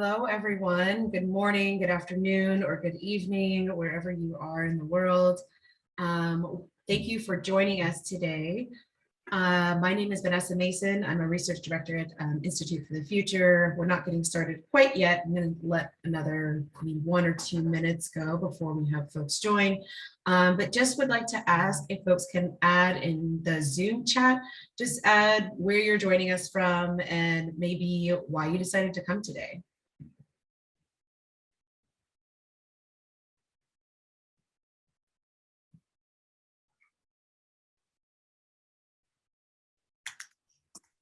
Hello, everyone. Good morning, good afternoon, or good evening, wherever you are in the world. Thank you for joining us today. My name is Vanessa Mason. I'm a research director at Institute for the Future. We're not getting started quite yet. I'm going to let another 1 or 2 minutes go before we have folks join. But just would like to ask if folks can add in the Zoom chat, just add where you're joining us from and maybe why you decided to come today.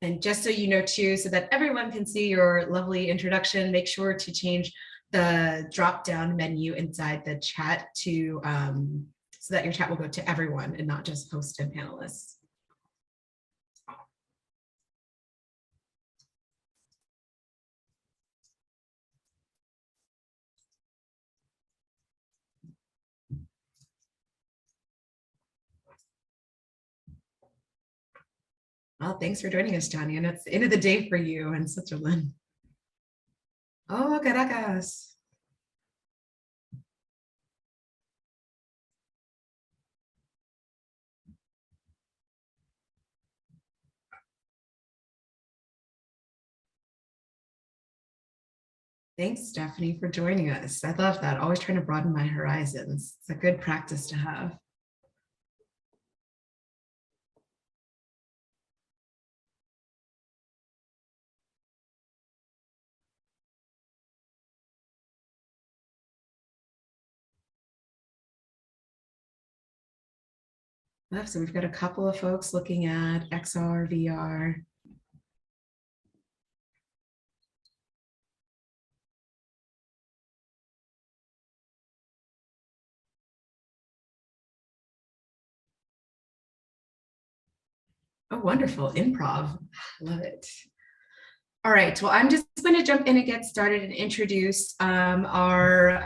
And just so you know too, so that everyone can see your lovely introduction, make sure to change the drop-down menu inside the chat to so that your chat will go to everyone and not just host and panelists. Well, thanks for joining us, Johnny. And it's the end of the day for you in Switzerland. Oh, Caracas. Thanks, Stephanie, for joining us. I love that. Always trying to broaden my horizons. It's a good practice to have. So we've got a couple of folks looking at XR, VR. Oh, wonderful. Improv. Love it. All right, well, I'm just going to jump in and get started and introduce our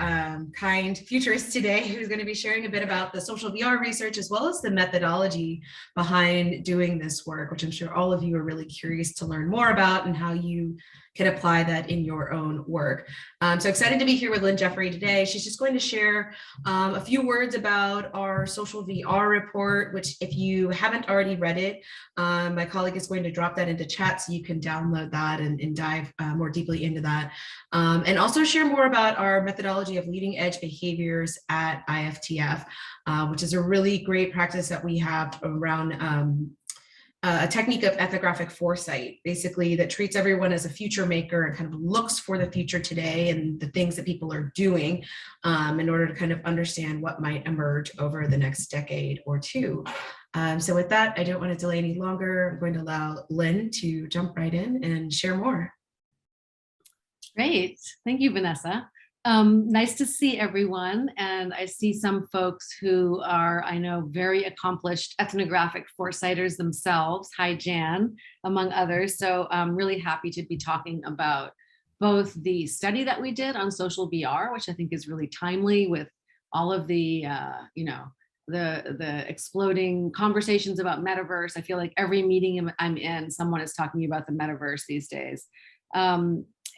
kind futurist today, who's going to be sharing a bit about the social VR research as well as the methodology behind doing this work, which I'm sure all of you are really curious to learn more about and how you can apply that in your own work. So excited to be here with Lynn Jeffrey today. She's just going to share a few words about our social VR report, which if you haven't already read it, my colleague is going to drop that into chat so you can download that and dive more deeply into that. And also share more about our methodology of leading edge behaviors at IFTF, which is a really great practice that we have around a technique of ethnographic foresight, basically that treats everyone as a future maker and kind of looks for the future today and the things that people are doing in order to kind of understand what might emerge over the next decade or two. So with that, I don't want to delay any longer. I'm going to allow Lynn to jump right in and share more. Great. Thank you, Vanessa. Nice to see everyone. And I see some folks who are, I know, very accomplished ethnographic foresighters themselves. Hi, Jan, among others. So I'm really happy to be talking about both the study that we did on social VR, which I think is really timely with all of the, the exploding conversations about metaverse. I feel like every meeting I'm in, someone is talking about the metaverse these days.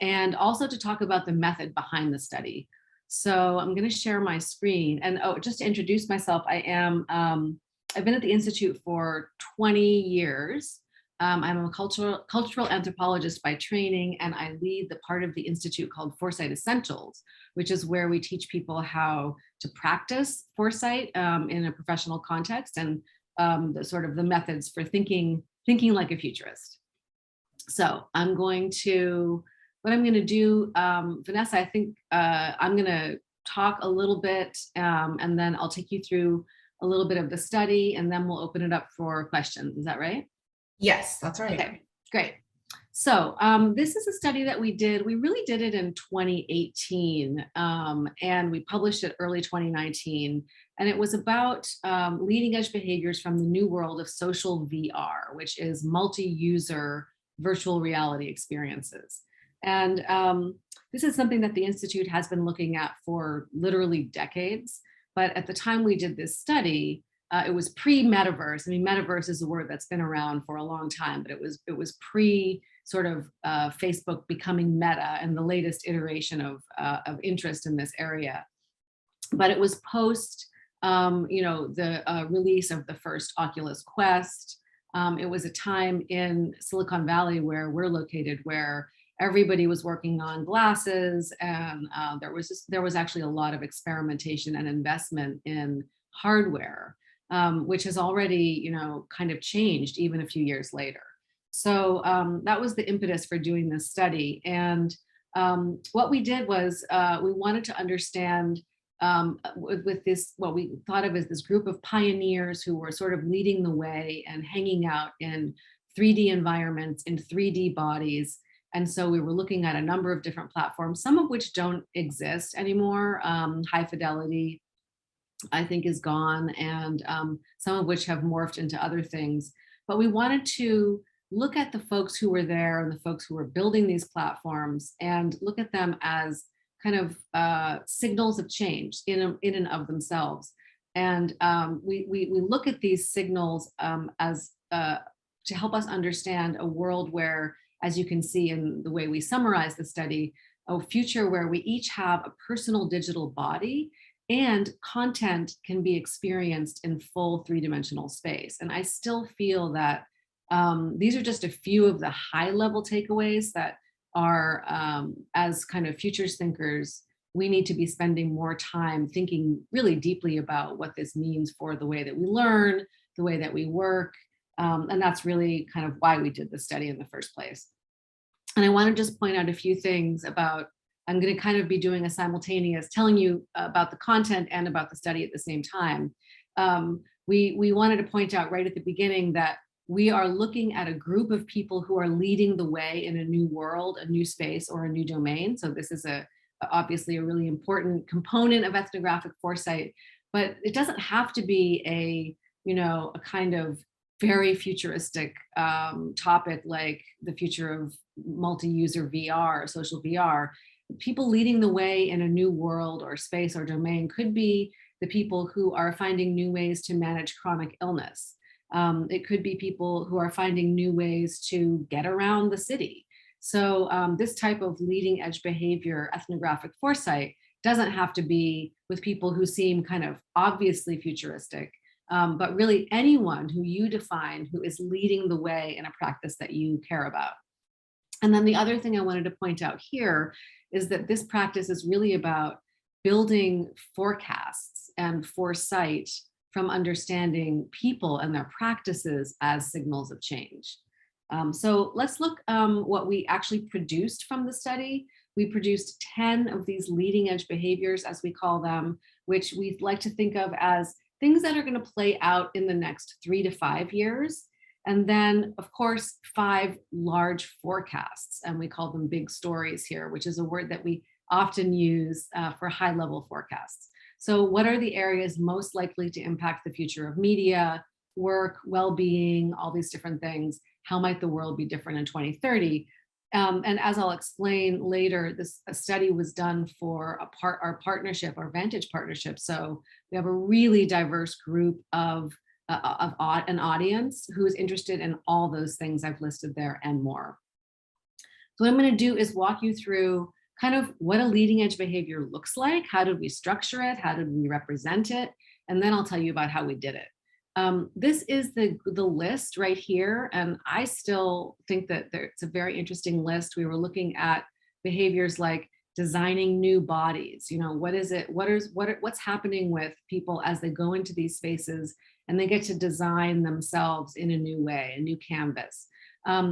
And also to talk about the method behind the study. So I'm going to share my screen. And just to introduce myself, I've been at the Institute for 20 years. I'm a cultural anthropologist by training, and I lead the part of the Institute called Foresight Essentials, which is where we teach people how to practice foresight in a professional context and the sort of the methods for thinking like a futurist. So what I'm going to do, Vanessa, I think I'm going to talk a little bit and then I'll take you through a little bit of the study and then we'll open it up for questions. Is that right? Yes, that's right. Okay, great. So this is a study that we did. We really did it in 2018 and we published it early 2019. And it was about leading edge behaviors from the new world of social VR, which is multi-user virtual reality experiences. And this is something that the Institute has been looking at for literally decades. But at the time we did this study, it was pre-metaverse. I mean, metaverse is a word that's been around for a long time, but it was pre sort of Facebook becoming Meta and the latest iteration of interest in this area. But it was post, the release of the first Oculus Quest. It was a time in Silicon Valley where we're located, where everybody was working on glasses, and there was actually a lot of experimentation and investment in hardware, which has already, kind of changed even a few years later. So that was the impetus for doing this study. And what we did was we wanted to understand with this, what we thought of as this group of pioneers who were sort of leading the way and hanging out in 3D environments, in 3D bodies. And so we were looking at a number of different platforms, some of which don't exist anymore. High Fidelity, I think, is gone, and some of which have morphed into other things. But we wanted to look at the folks who were there and the folks who were building these platforms and look at them as kind of signals of change in and of themselves. And we look at these signals as to help us understand a world where, as you can see in the way we summarize the study, a future where we each have a personal digital body and content can be experienced in full three-dimensional space. And I still feel that these are just a few of the high-level takeaways that are, as kind of futures thinkers, we need to be spending more time thinking really deeply about what this means for the way that we learn, the way that we work. And that's really kind of why we did the study in the first place. And I want to just point out a few things about, I'm going to kind of be doing a simultaneous, telling you about the content and about the study at the same time. We wanted to point out right at the beginning that we are looking at a group of people who are leading the way in a new world, a new space, or a new domain. So this is obviously a really important component of ethnographic foresight, but it doesn't have to be a kind of very futuristic topic like the future of multi-user VR or social VR. People leading the way in a new world or space or domain could be the people who are finding new ways to manage chronic illness. It could be people who are finding new ways to get around the city. So this type of leading edge behavior, ethnographic foresight, doesn't have to be with people who seem kind of obviously futuristic, but really anyone who you define who is leading the way in a practice that you care about. And then the other thing I wanted to point out here is that this practice is really about building forecasts and foresight from understanding people and their practices as signals of change. So let's look what we actually produced from the study. We produced 10 of these leading edge behaviors, as we call them, which we like to think of as things that are going to play out in the next 3 to 5 years. And then, of course, 5 large forecasts, and we call them big stories here, which is a word that we often use for high-level forecasts. So what are the areas most likely to impact the future of media, work, well-being, all these different things? How might the world be different in 2030? And as I'll explain later, this study was done for our partnership, our Vantage partnership. So we have a really diverse group of an audience who is interested in all those things I've listed there and more. So what I'm going to do is walk you through kind of what a leading edge behavior looks like. How did we structure it? How did we represent it? And then I'll tell you about how we did it. This is the list right here. And I still think that it's a very interesting list. We were looking at behaviors like designing new bodies. What is it? What's happening with people as they go into these spaces and they get to design themselves in a new way, a new canvas.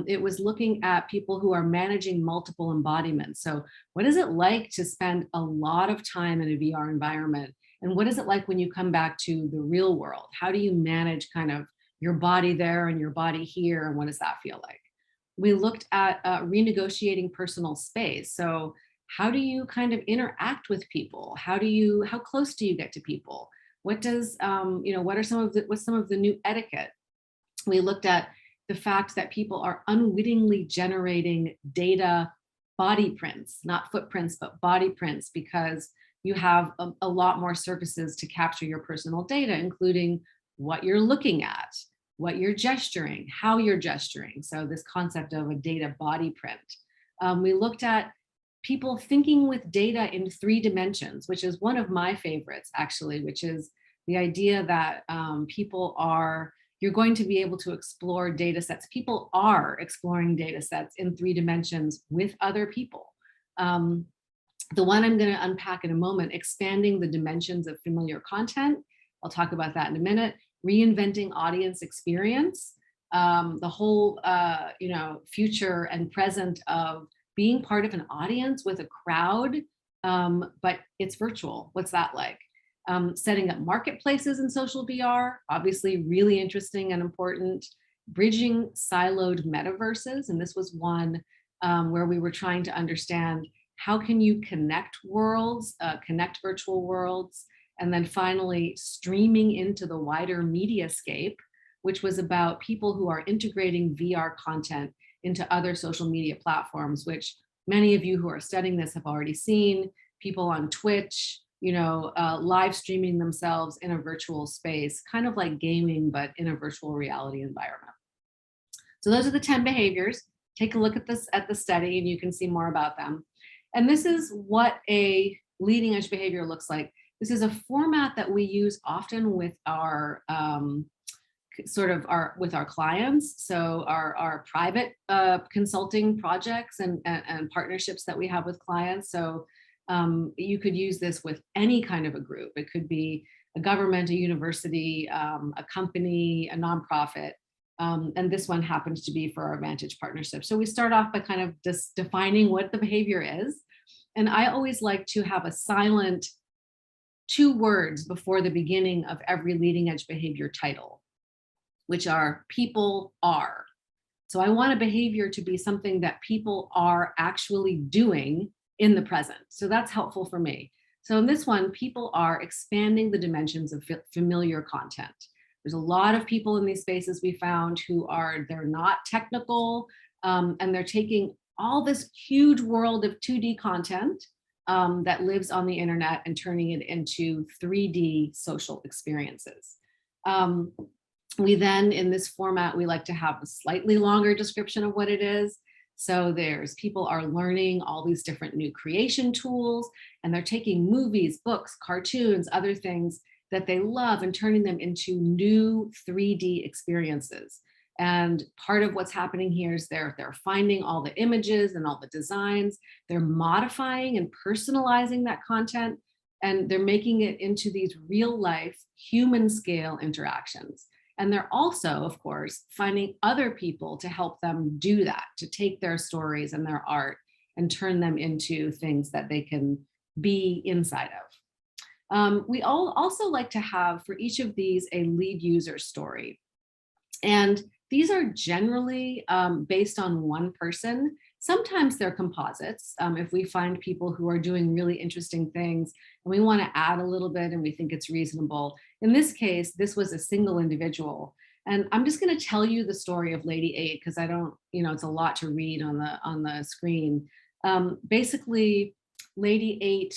It was looking at people who are managing multiple embodiments. So what is it like to spend a lot of time in a VR environment? And what is it like when you come back to the real world? How do you manage kind of your body there and your body here? And what does that feel like? We looked at renegotiating personal space. So how do you kind of interact with people? How close do you get to people? What's some of the new etiquette? We looked at the fact that people are unwittingly generating data body prints, not footprints, but body prints, because you have a lot more surfaces to capture your personal data, including what you're looking at, what you're gesturing, how you're gesturing. So this concept of a data body print. We looked at people thinking with data in 3 dimensions, which is one of my favorites actually, which is the idea that you're going to be able to explore data sets. People are exploring data sets in 3 dimensions with other people. The one I'm going to unpack in a moment, expanding the dimensions of familiar content. I'll talk about that in a minute. Reinventing audience experience, the whole future and present of being part of an audience with a crowd, but it's virtual. What's that like? Setting up marketplaces in social VR, obviously really interesting and important. Bridging siloed metaverses, and this was one where we were trying to understand how can you connect worlds, connect virtual worlds, and then finally streaming into the wider mediascape, which was about people who are integrating VR content into other social media platforms, which many of you who are studying this have already seen. People on Twitch, live streaming themselves in a virtual space, kind of like gaming, but in a virtual reality environment. So those are the 10 behaviors. Take a look at the study and you can see more about them. And this is what a leading edge behavior looks like. This is a format that we use often with our with our clients. So our private consulting projects and partnerships that we have with clients. So you could use this with any kind of a group. It could be a government, a university, a company, a nonprofit. And this one happens to be for our Vantage partnership. So we start off by kind of just defining what the behavior is. And I always like to have a silent 2 words before the beginning of every leading edge behavior title, which are people are. So I want a behavior to be something that people are actually doing in the present. So that's helpful for me. So in this one, people are expanding the dimensions of familiar content. There's a lot of people in these spaces we found they're not technical, and they're taking all this huge world of 2D content that lives on the internet and turning it into 3D social experiences. We then, in this format, we like to have a slightly longer description of what it is. So people are learning all these different new creation tools, and they're taking movies, books, cartoons, other things that they love and turning them into new 3D experiences. And part of what's happening here is they're finding all the images and all the designs, they're modifying and personalizing that content, and they're making it into these real life human scale interactions. And they're also, of course, finding other people to help them do that, to take their stories and their art and turn them into things that they can be inside of. We all also like to have for each of these a lead user story. And these are generally based on one person. Sometimes they're composites. If we find people who are doing really interesting things and we want to add a little bit and we think it's reasonable. In this case, this was a single individual. And I'm just going to tell you the story of Lady 8 because I don't, it's a lot to read on the screen. Basically, Lady 8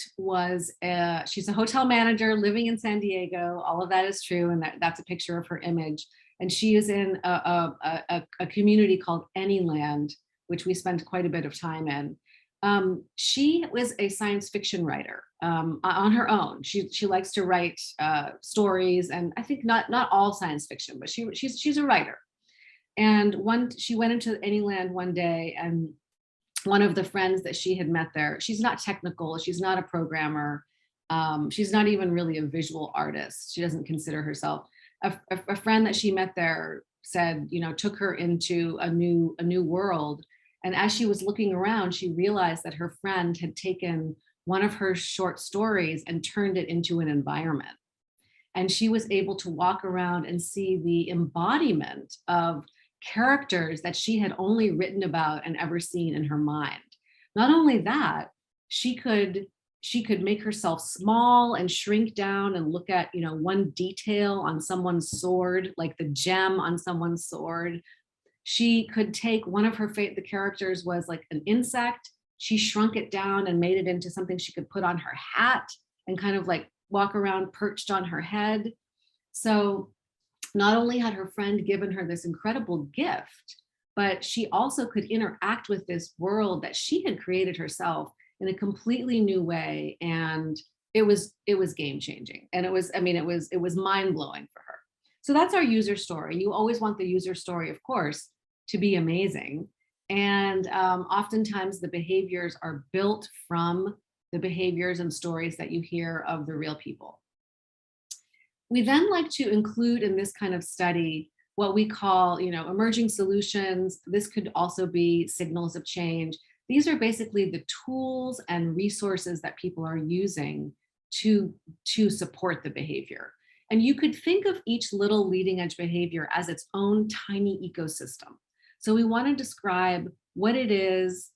she's a hotel manager living in San Diego. All of that is true. And that's a picture of her image. And she is in a community called Anyland, which we spend quite a bit of time in. She was a science fiction writer on her own. She likes to write stories, and I think not all science fiction, but she's a writer. And she went into Anyland one day, and one of the friends that she had met there, she's not technical, she's not a programmer, she's not even really a visual artist. She doesn't consider herself. A friend that she met there said, took her into a new world. And as she was looking around, she realized that her friend had taken one of her short stories and turned it into an environment. And she was able to walk around and see the embodiment of characters that she had only written about and ever seen in her mind. Not only that, she could make herself small and shrink down and look at, one detail on someone's sword, like the gem on someone's sword. She could take one of the characters was like an insect. She shrunk it down and made it into something she could put on her hat and kind of like walk around perched on her head. So not only had her friend given her this incredible gift, but she also could interact with this world that she had created herself in a completely new way. And it was game changing. And it was mind blowing for her. So that's our user story. You always want the user story, of course, to be amazing. And oftentimes the behaviors are built from the behaviors and stories that you hear of the real people. We then like to include in this kind of study what we call, emerging solutions. This could also be signals of change. These are basically the tools and resources that people are using to support the behavior. And you could think of each little leading edge behavior as its own tiny ecosystem. So we want to describe what it is,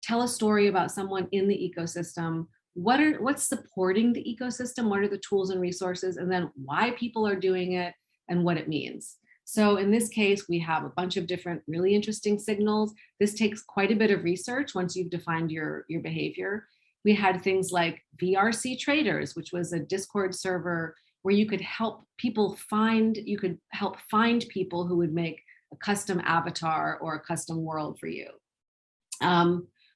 tell a story about someone in the ecosystem, what's supporting the ecosystem, what are the tools and resources, and then why people are doing it and what it means. So in this case, we have a bunch of different really interesting signals. This takes quite a bit of research once you've defined your behavior. We had things like VRC Traders, which was a Discord server where you could help find people who would make a custom avatar or a custom world for you.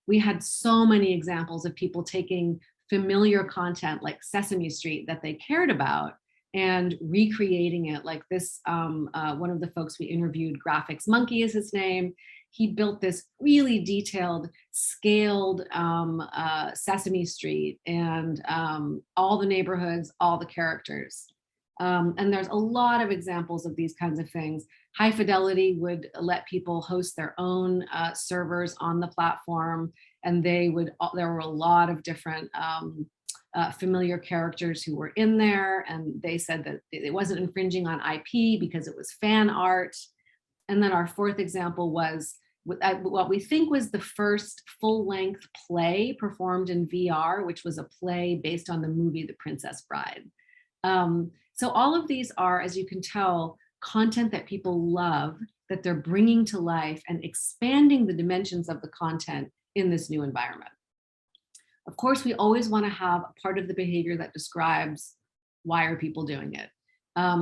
We had so many examples of people taking familiar content like Sesame Street that they cared about and recreating it. Like this, one of the folks we interviewed, Graphics Monkey is his name. He built this really detailed, scaled Sesame Street and all the neighborhoods, all the characters. And there's a lot of examples of these kinds of things. High Fidelity would let people host their own servers on the platform, and there were a lot of different familiar characters who were in there, and they said that it wasn't infringing on IP because it was fan art. And then our fourth example was what we think was the first full-length play performed in VR, which was a play based on the movie The Princess Bride. So all of these are, as you can tell, content that people love, that they're bringing to life and expanding the dimensions of the content in this new environment. Of course, we always want to have a part of the behavior that describes why are people doing it.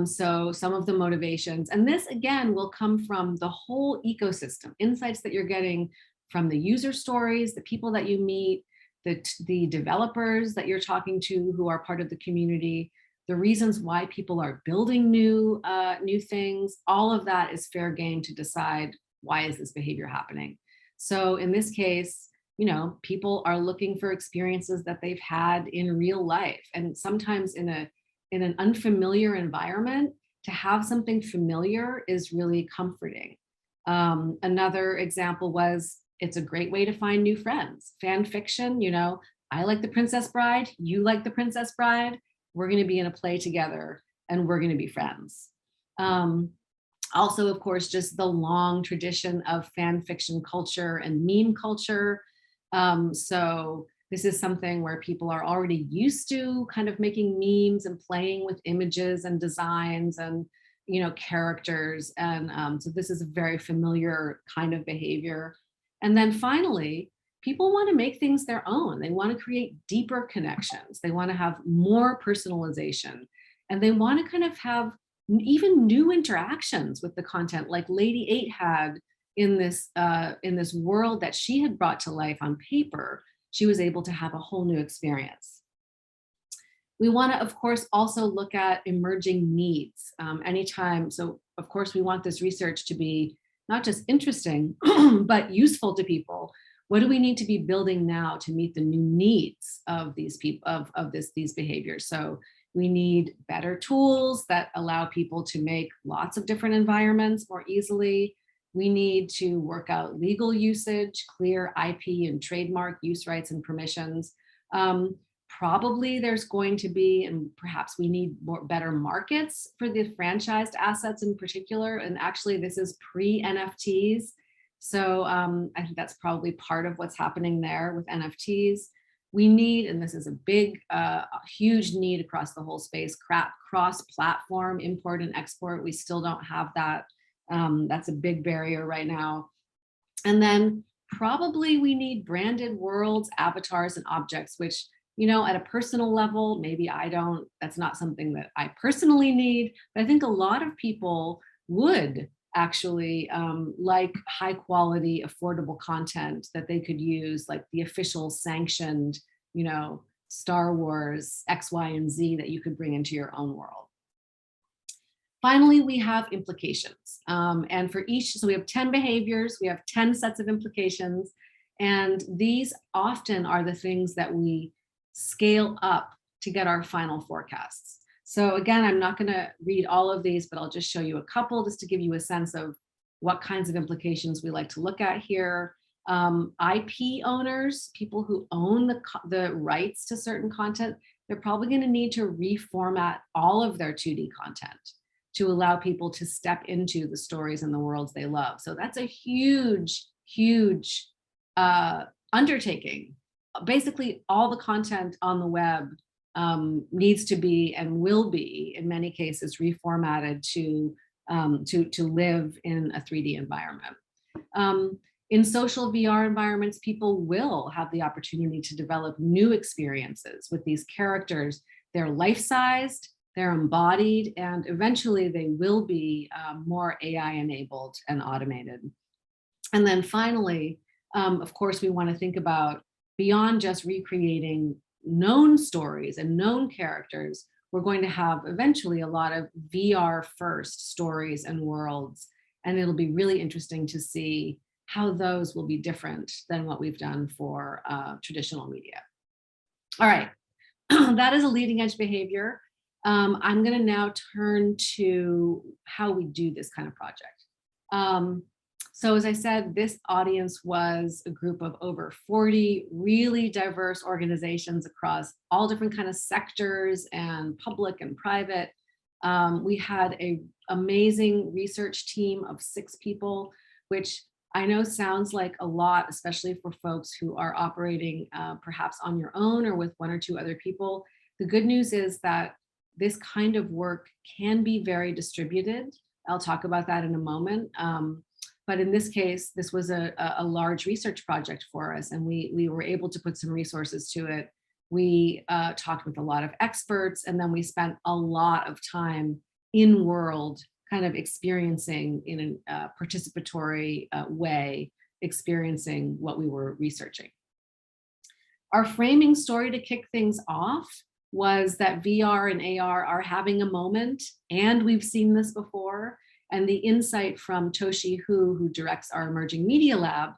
So some of the motivations, and this again will come from the whole ecosystem, insights that you're getting from the user stories, the people that you meet, the developers that you're talking to who are part of the community, the reasons why people are building new things. All of that is fair game to decide why is this behavior happening. So in this case, people are looking for experiences that they've had in real life, and sometimes in an unfamiliar environment, to have something familiar is really comforting. Another example was, it's a great way to find new friends. Fan fiction, I like The Princess Bride, you like The Princess Bride, we're going to be in a play together and we're going to be friends. Also, of course, just the long tradition of fan fiction culture and meme culture. So this is something where people are already used to kind of making memes and playing with images and designs and, characters. And so this is a very familiar kind of behavior. And then finally, people want to make things their own. They want to create deeper connections. They want to have more personalization, and they want to kind of have even new interactions with the content, like Lady 8 had in this world that she had brought to life on paper. She was able to have a whole new experience. We want to, of course, also look at emerging needs anytime. So, of course, we want this research to be not just interesting, but useful to people. What do we need to be building now to meet the new needs of these people, these behaviors? So we need better tools that allow people to make lots of different environments more easily. We need to work out legal usage, clear IP and trademark use rights and permissions. Probably there's going to be, and perhaps we need better markets for the franchised assets in particular. And actually this is pre-NFTs. So I think that's probably part of what's happening there with NFTs. We need, and this is a big, huge need across the whole space, cross-platform import and export. We still don't have that. That's a big barrier right now. And then probably we need branded worlds, avatars, and objects, which at a personal level, maybe that's not something that I personally need, but I think a lot of people would actually like high quality, affordable content that they could use, like the official sanctioned, Star Wars X, Y, and Z that you could bring into your own world. Finally, we have implications. And for each, so we have 10 behaviors, we have 10 sets of implications, and these often are the things that we scale up to get our final forecasts. So again, I'm not going to read all of these, but I'll just show you a couple just to give you a sense of what kinds of implications we like to look at here. IP owners, people who own the rights to certain content, they're probably going to need to reformat all of their 2D content to allow people to step into the stories and the worlds they love. So that's a huge, huge undertaking. Basically, all the content on the web needs to be and will be, in many cases, reformatted to live in a 3D environment. In social VR environments, people will have the opportunity to develop new experiences with these characters. They're life-sized, they're embodied, and eventually they will be more AI-enabled and automated. And then finally, of course, we want to think about beyond just recreating known stories and known characters, we're going to have eventually a lot of VR first stories and worlds. And it'll be really interesting to see how those will be different than what we've done for traditional media. All right, that is a leading edge behavior. I'm going to now turn to how we do this kind of project. So as I said, this audience was a group of over 40 really diverse organizations across all different kind of sectors and public and private. We had an amazing research team of 6 people, which I know sounds like a lot, especially for folks who are operating perhaps on your own or with 1 or 2 other people. The good news is that this kind of work can be very distributed. I'll talk about that in a moment. But in this case, this was a large research project for us, and we were able to put some resources to it. We talked with a lot of experts, and then we spent a lot of time in world kind of experiencing in a participatory way, experiencing what we were researching. Our framing story to kick things off was that VR and AR are having a moment, and we've seen this before. And the insight from Toshi Hu, who directs our Emerging Media Lab,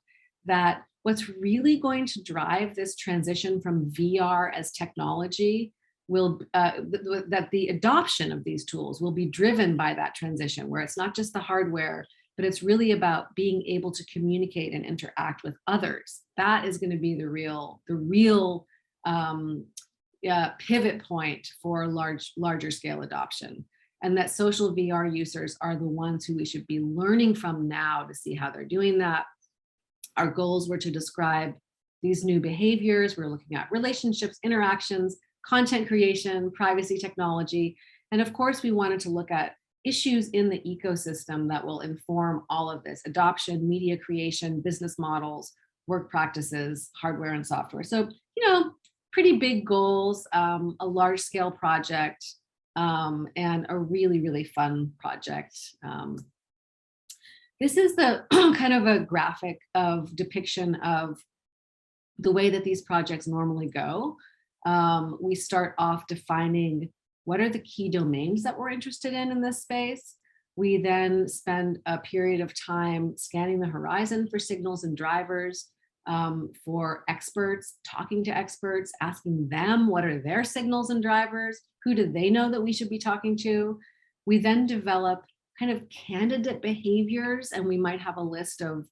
that what's really going to drive this transition from VR as technology will, that the adoption of these tools will be driven by that transition, where it's not just the hardware, but it's really about being able to communicate and interact with others. That is going to be the real pivot point for larger scale adoption. And that social VR users are the ones who we should be learning from now to see how they're doing that. Our goals were to describe these new behaviors. We're looking at relationships, interactions, content creation, privacy technology. And of course, we wanted to look at issues in the ecosystem that will inform all of this: adoption, media creation, business models, work practices, hardware and software. So, pretty big goals, a large scale project, and a really, really fun project. This is the kind of a graphic of depiction of the way that these projects normally go. We start off defining what are the key domains that we're interested in this space. We then spend a period of time scanning the horizon for signals and drivers, for experts, talking to experts, asking them what are their signals and drivers, who do they know that we should be talking to. We then develop kind of candidate behaviors, and we might have a list of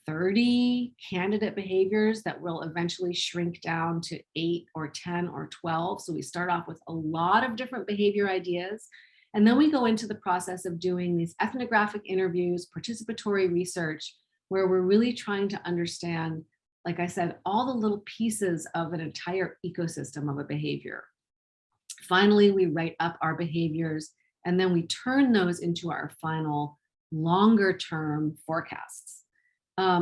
30 candidate behaviors that will eventually shrink down to 8 or 10 or 12. So we start off with a lot of different behavior ideas. And then we go into the process of doing these ethnographic interviews, participatory research, where we're really trying to understand, like I said, all the little pieces of an entire ecosystem of a behavior. Finally, we write up our behaviors, and then we turn those into our final longer term forecasts.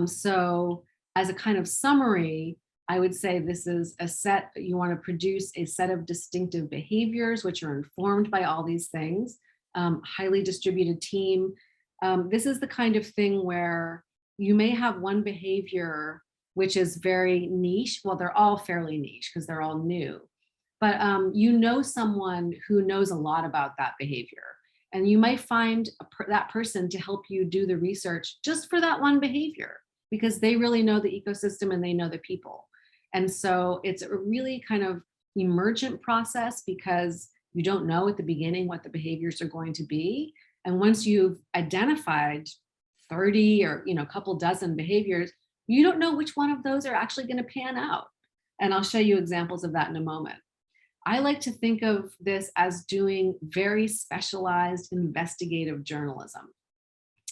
So as a kind of summary, I would say this is a set, you want to produce a set of distinctive behaviors, which are informed by all these things, highly distributed team. This is the kind of thing where you may have one behavior which is very niche. Well, they're all fairly niche because they're all new, but you know someone who knows a lot about that behavior. And you might find that person to help you do the research just for that one behavior, because they really know the ecosystem and they know the people. And so it's a really kind of emergent process because you don't know at the beginning what the behaviors are going to be. And once you've identified 30 or a couple dozen behaviors, you don't know which one of those are actually going to pan out. And I'll show you examples of that in a moment. I like to think of this as doing very specialized investigative journalism.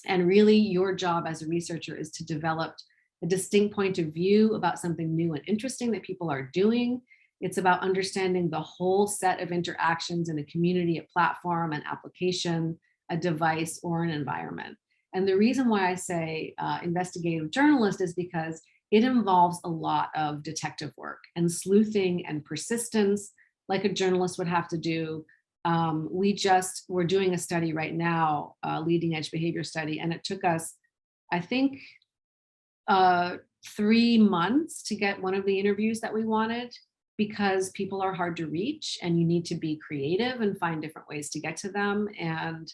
And really your job as a researcher is to develop a distinct point of view about something new and interesting that people are doing. It's about understanding the whole set of interactions in a community, a platform, an application, a device, or an environment. And the reason why I say investigative journalist is because it involves a lot of detective work and sleuthing and persistence, like a journalist would have to do. We're doing a study right now, leading edge behavior study, and it took us, I think, 3 months to get one of the interviews that we wanted, because people are hard to reach and you need to be creative and find different ways to get to them. And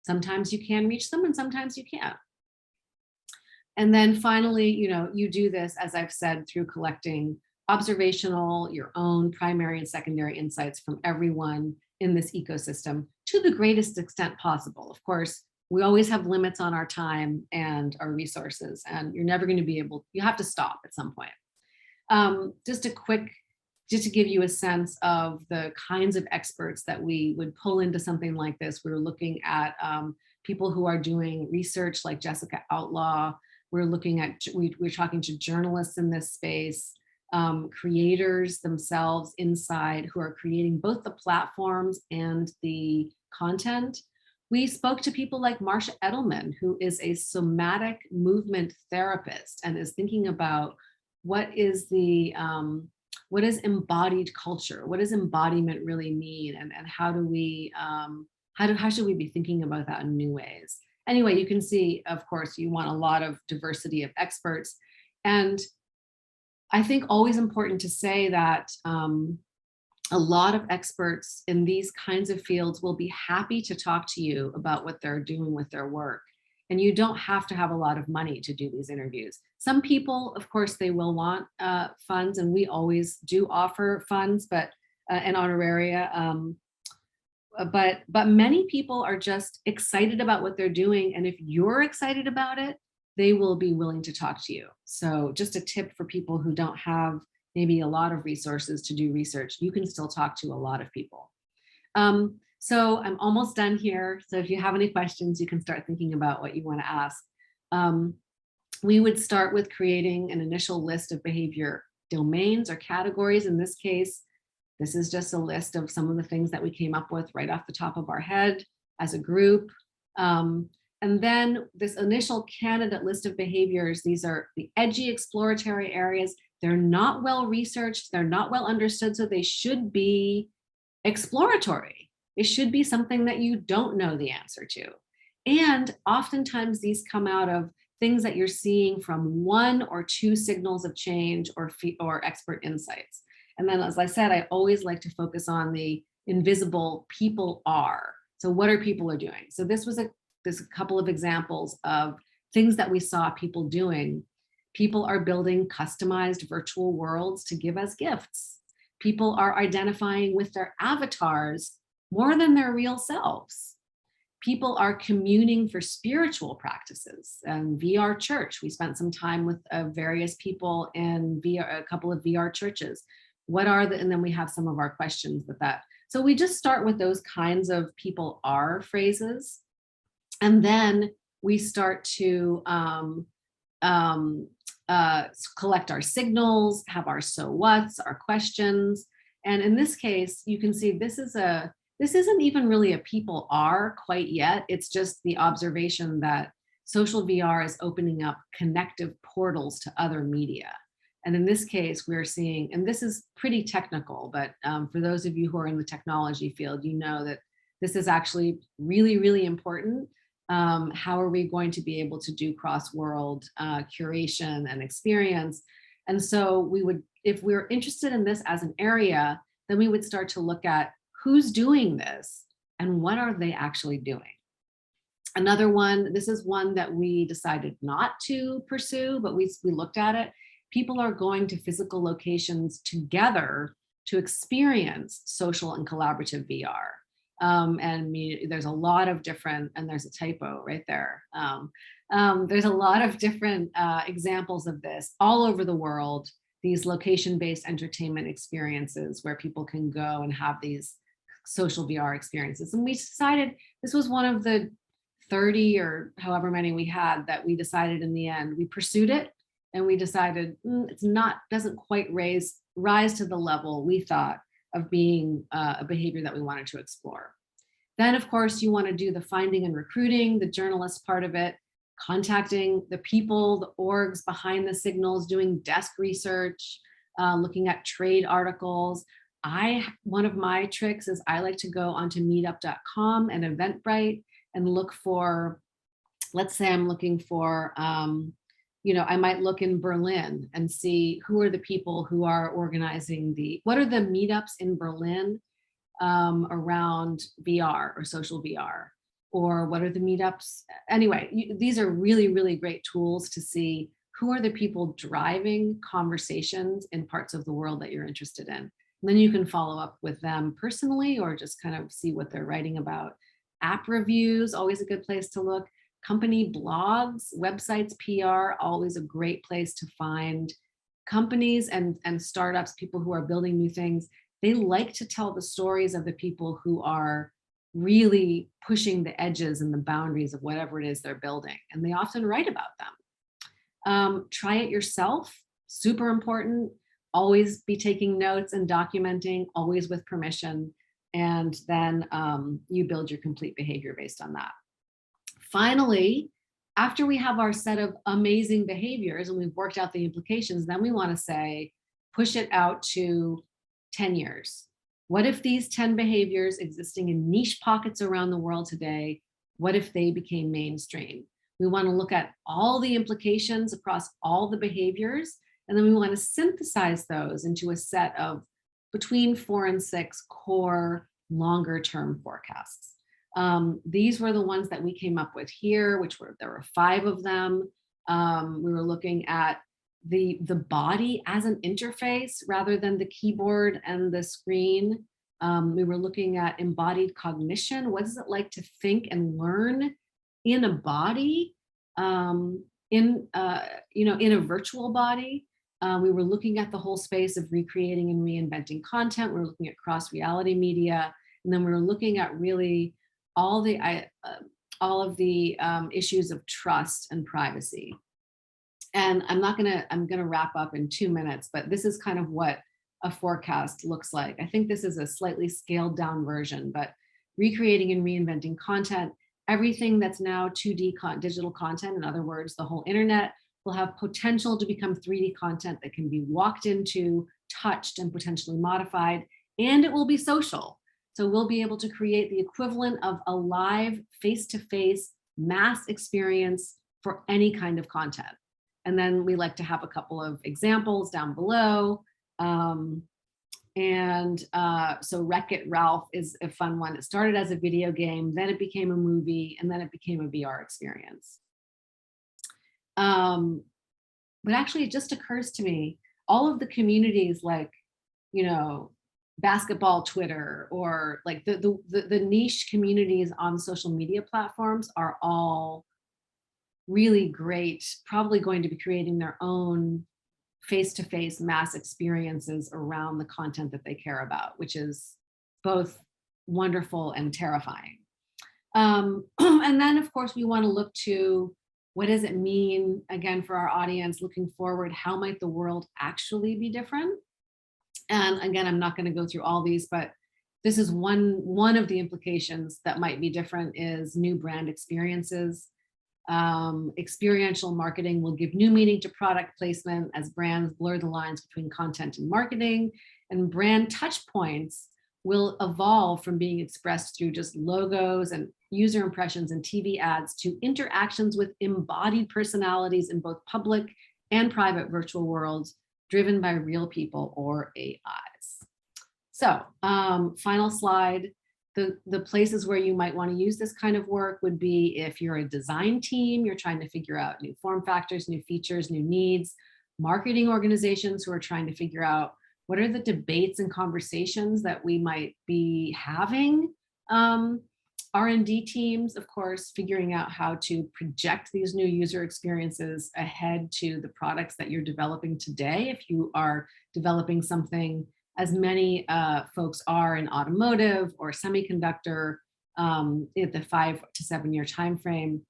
sometimes you can reach them and sometimes you can't. And then finally, you do this, as I've said, through collecting observational, your own primary and secondary insights from everyone in this ecosystem to the greatest extent possible. Of course, we always have limits on our time and our resources, and you're never going to be able, you have to stop at some point. Just to give you a sense of the kinds of experts that we would pull into something like this. We were looking at people who are doing research like Jessica Outlaw. We're talking to journalists in this space, creators themselves inside who are creating both the platforms and the content. We spoke to people like Marsha Edelman, who is a somatic movement therapist and is thinking about what is embodied culture? What does embodiment really mean? And how do we, how should we be thinking about that in new ways? Anyway, you can see, of course, you want a lot of diversity of experts. And I think always important to say that a lot of experts in these kinds of fields will be happy to talk to you about what they're doing with their work. And you don't have to have a lot of money to do these interviews. Some people, of course, they will want funds, and we always do offer funds, but and honoraria. But many people are just excited about what they're doing, and if you're excited about it, they will be willing to talk to you. So just a tip for people who don't have maybe a lot of resources to do research, you can still talk to a lot of people. So I'm almost done here. So if you have any questions, you can start thinking about what you want to ask. We would start with creating an initial list of behavior domains or categories. In this case, this is just a list of some of the things that we came up with right off the top of our head as a group. And then this initial candidate list of behaviors, these are the edgy exploratory areas. They're not well researched, they're not well understood, so they should be exploratory. It should be something that you don't know the answer to. And oftentimes these come out of things that you're seeing from 1 or 2 signals of change or expert insights. And then, as I said, I always like to focus on the invisible people are. So what are people are doing? So this was a couple of examples of things that we saw people doing. People are building customized virtual worlds to give as gifts. People are identifying with their avatars more than their real selves. People are communing for spiritual practices. And VR Church, we spent some time with various people in a couple of VR churches. And then we have some of our questions with that. So we just start with those kinds of people are phrases. And then we start to collect our signals, have our so what's, our questions. And in this case, you can see this isn't even really a people are quite yet. It's just the observation that social VR is opening up connective portals to other media. And in this case, we're seeing, and this is pretty technical, but for those of you who are in the technology field, you know that this is actually really, really important. How are we going to be able to do cross-world curation and experience? And so we would, if we're interested in this as an area, then we would start to look at who's doing this and what are they actually doing. Another one, this is one that we decided not to pursue, but we looked at it. People are going to physical locations together to experience social and collaborative VR. There's a lot of different, and there's a typo right there. There's a lot of different examples of this all over the world, these location-based entertainment experiences where people can go and have these social VR experiences. And we decided this was one of the 30 or however many we had that we decided in the end. We pursued it and we decided doesn't quite rise to the level we thought of being a behavior that we wanted to explore. Then, of course, you want to do the finding and recruiting, the journalist part of it, contacting the people, the orgs behind the signals, doing desk research, looking at trade articles. One of my tricks is I like to go onto meetup.com and Eventbrite and look for, let's say I'm looking for, I might look in Berlin and see who are the people who are organizing what are the meetups in Berlin around VR or social VR, or what are the meetups? Anyway, these are really, really great tools to see who are the people driving conversations in parts of the world that you're interested in. And then you can follow up with them personally or just kind of see what they're writing about. App reviews, always a good place to look. Company blogs, websites, PR, always a great place to find companies and startups, people who are building new things. They like to tell the stories of the people who are really pushing the edges and the boundaries of whatever it is they're building. And they often write about them. Try it yourself, super important. Always be taking notes and documenting, always with permission. And then you build your complete behavior based on that. Finally, after we have our set of amazing behaviors and we've worked out the implications, then we want to say, push it out to 10 years. What if these 10 behaviors existing in niche pockets around the world today, what if they became mainstream? We want to look at all the implications across all the behaviors, and then we want to synthesize those into a set of between 4 and 6 core longer term forecasts. These were the ones that we came up with here, there were 5 of them. We were looking at the body as an interface rather than the keyboard and the screen. We were looking at embodied cognition. What is it like to think and learn in a body, in a virtual body? We were looking at the whole space of recreating and reinventing content. We were looking at cross-reality media, and then we were looking at really all of the issues of trust and privacy. And I'm gonna wrap up in 2 minutes, but this is kind of what a forecast looks like. I think this is a slightly scaled down version, but recreating and reinventing content, everything that's now 2D digital content, in other words, the whole internet will have potential to become 3D content that can be walked into, touched, and potentially modified, and it will be social. So we'll be able to create the equivalent of a live face-to-face mass experience for any kind of content. And then we like to have a couple of examples down below. So Wreck-It Ralph is a fun one. It started as a video game, then it became a movie, and then it became a VR experience. But actually it just occurs to me, all of the communities like, basketball Twitter, or like the niche communities on social media platforms are all really great, probably going to be creating their own face-to-face mass experiences around the content that they care about, which is both wonderful and terrifying. And then of course we want to look to, what does it mean, again, for our audience, looking forward, how might the world actually be different? And again, I'm not going to go through all these, but this is one of the implications that might be different is new brand experiences. Experiential marketing will give new meaning to product placement as brands blur the lines between content and marketing, and brand touch points will evolve from being expressed through just logos and user impressions and TV ads to interactions with embodied personalities in both public and private virtual worlds driven by real people or AIs. So final slide. The places where you might want to use this kind of work would be if you're a design team, you're trying to figure out new form factors, new features, new needs, marketing organizations who are trying to figure out what are the debates and conversations that we might be having. R&D teams, of course, figuring out how to project these new user experiences ahead to the products that you're developing today. If you are developing something, as many folks are in automotive or semiconductor, in the 5 to 7 year timeframe.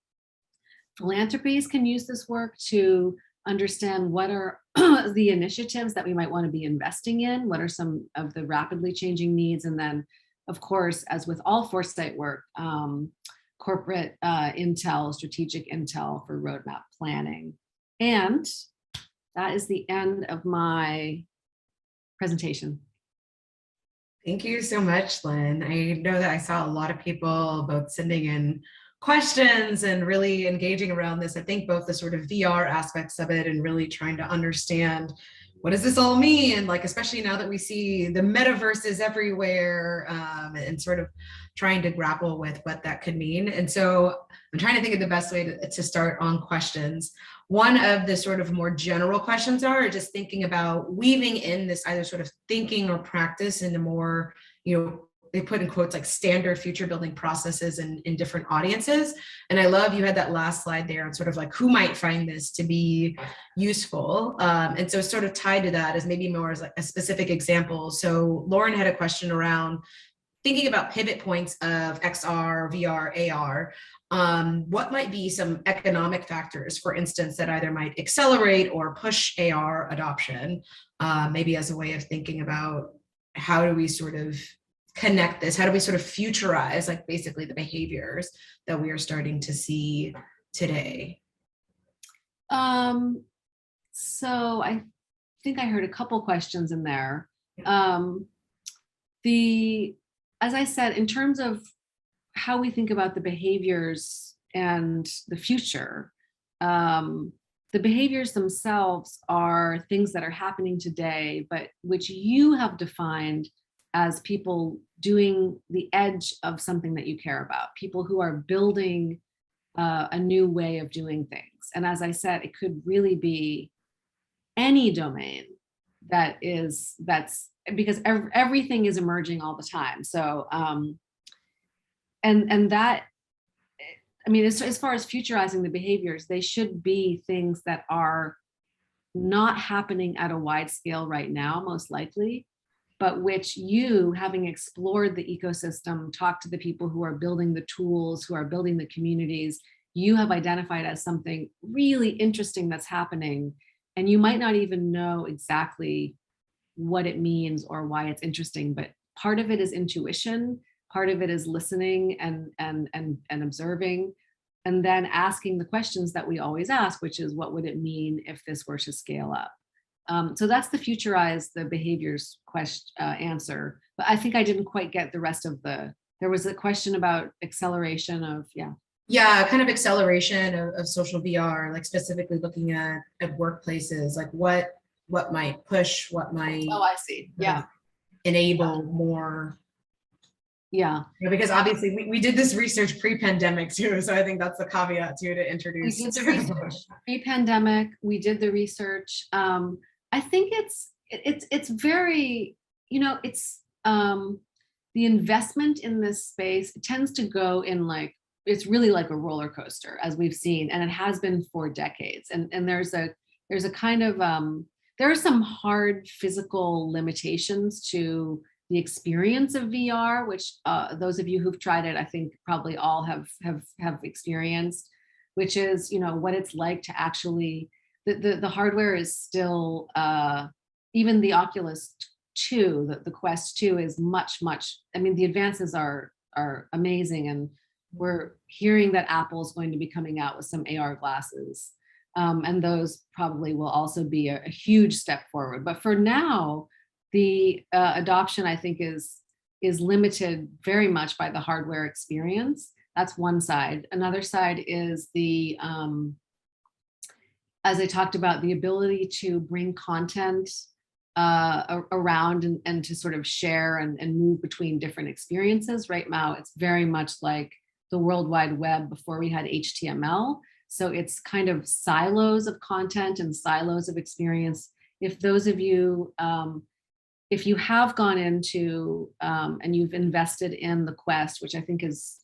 Philanthropies can use this work to understand what are the initiatives that we might want to be investing in, what are some of the rapidly changing needs, and then, of course, as with all foresight work, corporate intel, strategic intel for roadmap planning. And that is the end of my presentation. Thank you so much, Lynn. I know that I saw a lot of people both sending in questions and really engaging around this. I think both the sort of VR aspects of it and really trying to understand what does this all mean? And like, especially now that we see the metaverses everywhere, and sort of trying to grapple with what that could mean. And so I'm trying to think of the best way to start on questions. One of the sort of more general questions are just thinking about weaving in this either sort of thinking or practice into more, they put in quotes like standard future building processes in different audiences. And I love you had that last slide there and sort of like who might find this to be useful. And so sort of tied to that is maybe more as like a specific example. So Lauren had a question around thinking about pivot points of XR, VR, AR. What might be some economic factors, for instance, that either might accelerate or push AR adoption, maybe as a way of thinking about how do we sort of connect this? How do we sort of futurize like basically the behaviors that we are starting to see today? So I think I heard a couple questions in there. As I said, in terms of how we think about the behaviors and the future, the behaviors themselves are things that are happening today, but which you have defined as people doing the edge of something that you care about, people who are building a new way of doing things. And as I said, it could really be any domain that's because everything is emerging all the time. So, and that, I mean, as far as futurizing the behaviors, they should be things that are not happening at a wide scale right now, most likely, but which you, having explored the ecosystem, talked to the people who are building the tools, who are building the communities, you have identified as something really interesting that's happening. And you might not even know exactly what it means or why it's interesting, but part of it is intuition, part of it is listening and observing, and then asking the questions that we always ask, which is what would it mean if this were to scale up? So that's the futurize the behaviors answer. But I think I didn't quite get the rest of there was a question about acceleration of, Yeah, kind of acceleration of social VR, like specifically looking at workplaces, like what might push, what might I see. enable more. Because obviously we did this research pre-pandemic too, so I think that's the caveat too to introduce. We did the research pre-pandemic. We did the research. I think it's very, it's the investment in this space tends to go in like, it's really like a roller coaster, as we've seen, and it has been for decades. And there's a kind of there are some hard physical limitations to the experience of VR, which those of you who've tried it, I think probably all have experienced, which is, what it's like to actually, the hardware is still, even the Oculus 2, the Quest 2 is much, I mean, the advances are amazing, and we're hearing that Apple is going to be coming out with some AR glasses. And those probably will also be a huge step forward. But for now, the adoption, I think, is limited very much by the hardware experience. That's one side. Another side is the, as I talked about, the ability to bring content around and to sort of share and move between different experiences. Right now, it's very much like the World Wide Web before we had HTML. So it's kind of silos of content and silos of experience. If those of you, if you have gone into and you've invested in the Quest, which I think is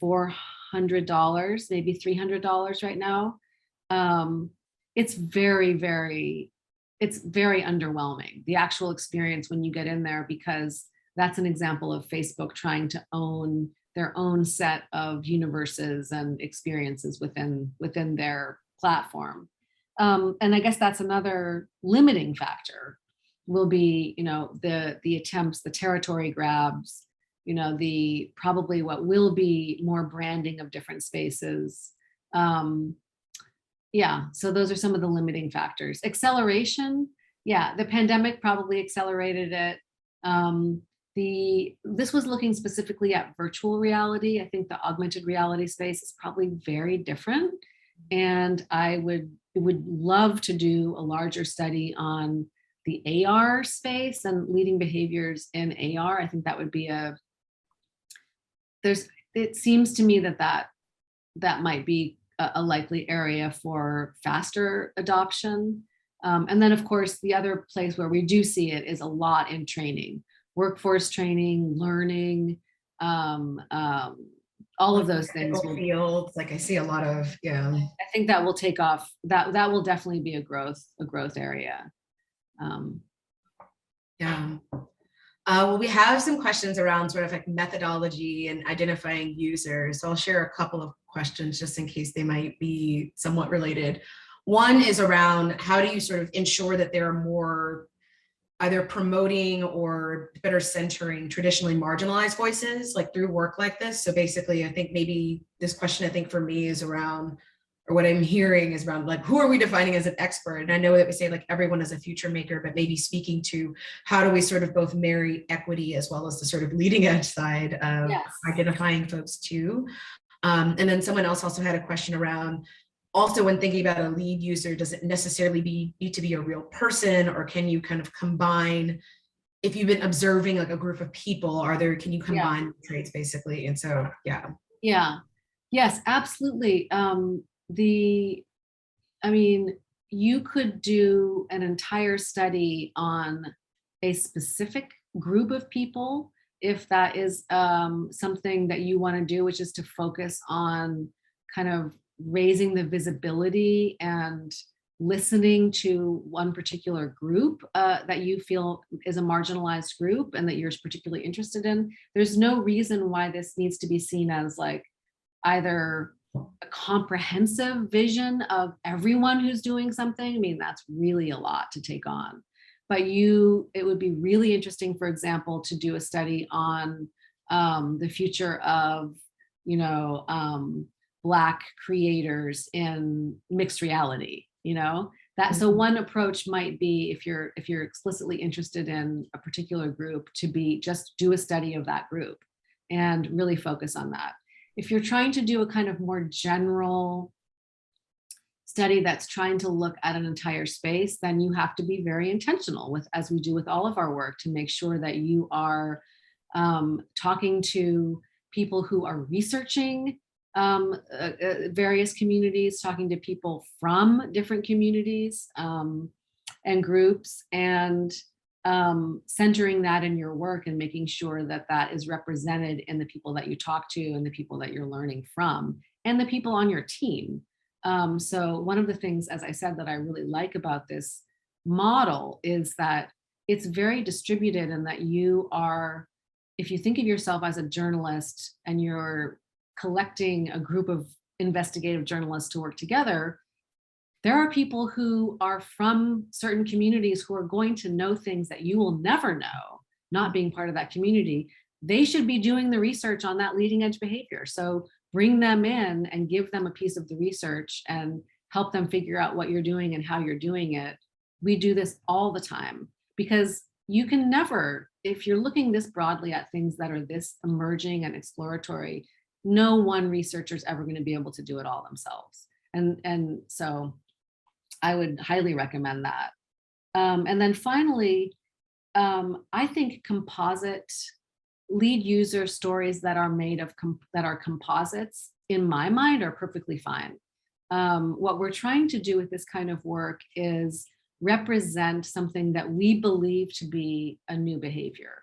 $400, maybe $300 right now, it's very, it's very underwhelming, the actual experience when you get in there, because that's an example of Facebook trying to own their own set of universes and experiences within their platform. And I guess that's another limiting factor will be, the attempts, the territory grabs, probably what will be more branding of different spaces. Yeah, so those are some of the limiting factors. Acceleration, yeah, the pandemic probably accelerated it. This was looking specifically at virtual reality. I think the augmented reality space is probably very different. And I would love to do a larger study on the AR space and leading behaviors in AR. I think that would be it seems to me that might be a likely area for faster adoption. And then of course, the other place where we do see it is a lot in training, workforce training, learning, all of those things. Fields, like I see a lot of, yeah. I think that will take off. That will definitely be a growth area. Yeah. Well, we have some questions around sort of like methodology and identifying users. So I'll share a couple of questions just in case they might be somewhat related. One is around how do you sort of ensure that there are more either promoting or better centering traditionally marginalized voices like through work like this. So basically, I think maybe this question, I think for me is around, or what I'm hearing is around like, who are we defining as an expert? And I know that we say like everyone is a future maker, but maybe speaking to how do we sort of both marry equity as well as the sort of leading edge side of identifying folks too. And then someone else also had a question around also when thinking about a lead user, does it necessarily need to be a real person, or can you kind of combine, if you've been observing like a group of people, can you combine traits basically? And so, yeah. Yeah, yes, absolutely. You could do an entire study on a specific group of people if that is something that you want to do, which is to focus on kind of raising the visibility and listening to one particular group that you feel is a marginalized group and that you're particularly interested in. There's no reason why this needs to be seen as like either a comprehensive vision of everyone who's doing something. I mean, that's really a lot to take on. But it would be really interesting, for example, to do a study on the future of, Black creators in mixed reality, So one approach might be, if you're explicitly interested in a particular group, to be just do a study of that group and really focus on that. If you're trying to do a kind of more general study that's trying to look at an entire space, then you have to be very intentional with, as we do with all of our work, to make sure that you are talking to people who are researching various communities, talking to people from different communities and groups, and centering that in your work and making sure that that is represented in the people that you talk to and the people that you're learning from and the people on your team. So one of the things, as I said, that I really like about this model is that it's very distributed, and that you are, if you think of yourself as a journalist and you're collecting a group of investigative journalists to work together, there are people who are from certain communities who are going to know things that you will never know, not being part of that community. they should be doing the research on that leading edge behavior. So bring them in and give them a piece of the research and help them figure out what you're doing and how you're doing it. We do this all the time because you can never, if you're looking this broadly at things that are this emerging and exploratory, no one researcher is ever going to be able to do it all themselves. And so I would highly recommend that. And then finally, I think composite lead user stories that are made of that are composites, in my mind, are perfectly fine. What we're trying to do with this kind of work is represent something that we believe to be a new behavior.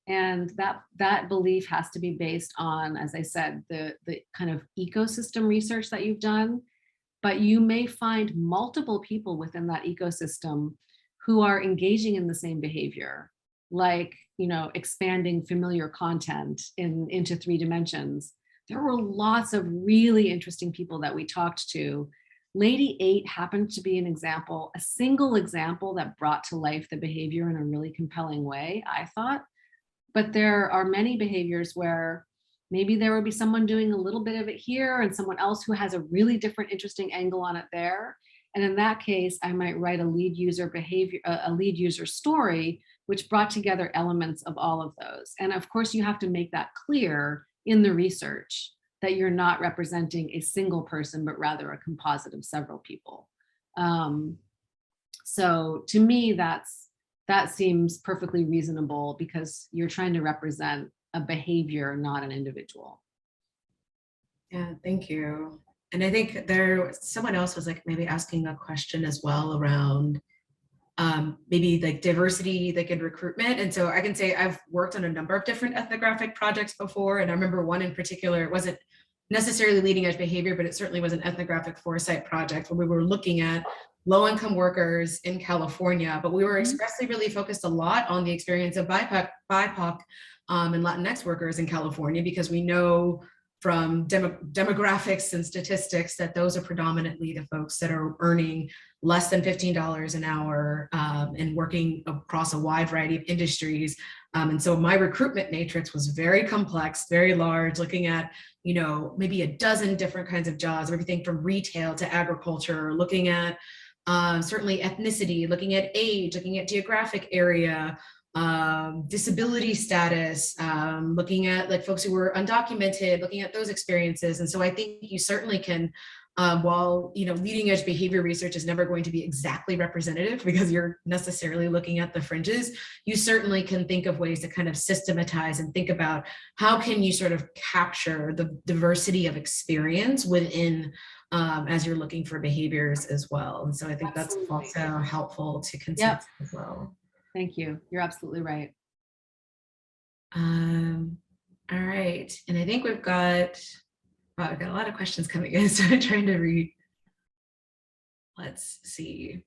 And that belief has to be based on, as I said, the kind of ecosystem research that you've done. But you may find multiple people within that ecosystem who are engaging in the same behavior, like, expanding familiar content into 3 dimensions. There were lots of really interesting people that we talked to. Lady 8 happened to be an example, a single example that brought to life the behavior in a really compelling way, I thought. But there are many behaviors where maybe there would be someone doing a little bit of it here and someone else who has a really different, interesting angle on it there. And in that case, I might write a lead user behavior, a lead user story, which brought together elements of all of those. And of course, you have to make that clear in the research that you're not representing a single person, but rather a composite of several people. So to me, that seems perfectly reasonable because you're trying to represent a behavior, not an individual. Yeah, thank you. And I think someone else was like maybe asking a question as well around maybe like diversity, like in recruitment. And so I can say I've worked on a number of different ethnographic projects before. And I remember one in particular, it wasn't necessarily leading edge behavior, but it certainly was an ethnographic foresight project where we were looking at low-income workers in California, but we were expressly really focused a lot on the experience of BIPOC and Latinx workers in California, because we know from demographics and statistics that those are predominantly the folks that are earning less than $15 an hour and working across a wide variety of industries. And so my recruitment matrix was very complex, very large, looking at, maybe a dozen different kinds of jobs, everything from retail to agriculture, looking at certainly ethnicity, looking at age, looking at geographic area, disability status, looking at like folks who were undocumented, looking at those experiences. And so I think you certainly can, while leading edge behavior research is never going to be exactly representative because you're necessarily looking at the fringes, you certainly can think of ways to kind of systematize and think about how can you sort of capture the diversity of experience within as you're looking for behaviors as well. And so I think that's also helpful to consider as well. Thank you. You're absolutely right. All right. And I think we've got a lot of questions coming in, so I'm trying to read. Let's see.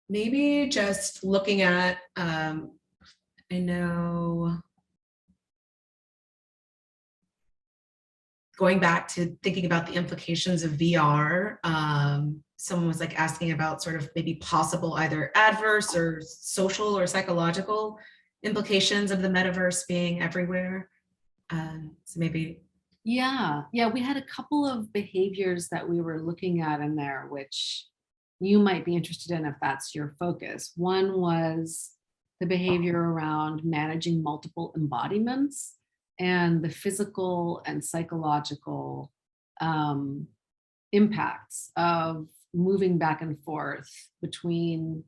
Maybe just looking at, I know, going back to thinking about the implications of VR, someone was like asking about sort of maybe possible either adverse or social or psychological implications of the metaverse being everywhere. So maybe. Yeah, we had a couple of behaviors that we were looking at in there, which you might be interested in if that's your focus. One was the behavior around managing multiple embodiments and the physical and psychological impacts of moving back and forth between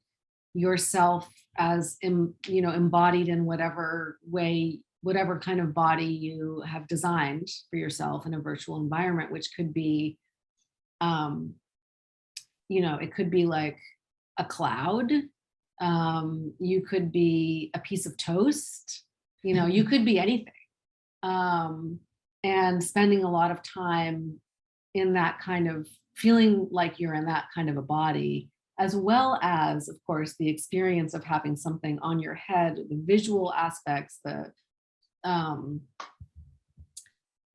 yourself as embodied in whatever way, whatever kind of body you have designed for yourself in a virtual environment, which could be it could be like a cloud, you could be a piece of toast, you could be anything. And spending a lot of time in that kind of feeling like you're in that kind of a body, as well as, of course, the experience of having something on your head, the visual aspects, all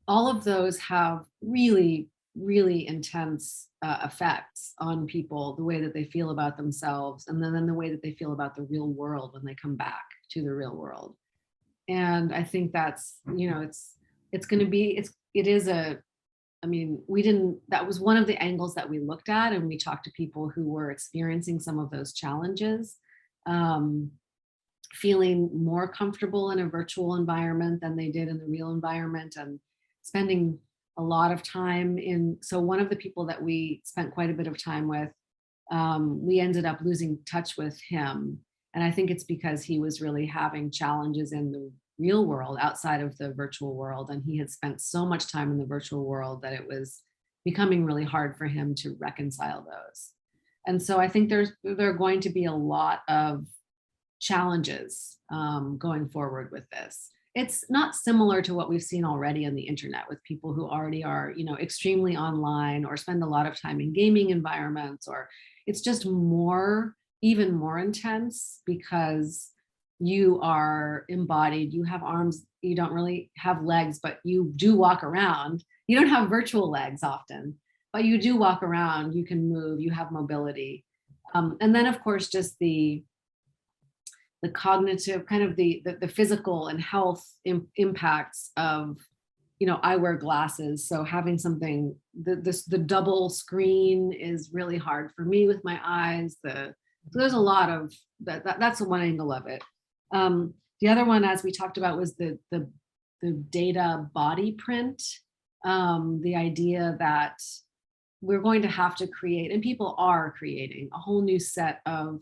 of those have really really intense effects on people, the way that they feel about themselves, and then the way that they feel about the real world when they come back to the real world. And I think that's, it's going to be, it is a, I mean, that was one of the angles that we looked at, and we talked to people who were experiencing some of those challenges, feeling more comfortable in a virtual environment than they did in the real environment, and spending a lot of time so one of the people that we spent quite a bit of time with, we ended up losing touch with him. And I think it's because he was really having challenges in the real world outside of the virtual world. And he had spent so much time in the virtual world that it was becoming really hard for him to reconcile those. And so I think there are going to be a lot of challenges going forward with this. It's not similar to what we've seen already on the internet with people who already are, extremely online or spend a lot of time in gaming environments, or it's just even more intense because you are embodied, you have arms, you don't really have legs, but you do walk around. You don't have virtual legs often, but you do walk around, you can move, you have mobility. And then of course, just the cognitive, kind of the physical and health impacts of, I wear glasses, so having something, the double screen is really hard for me with my eyes. So there's a lot of that's one angle of it. The other one, as we talked about, was the data body print, the idea that we're going to have to create, and people are creating, a whole new set of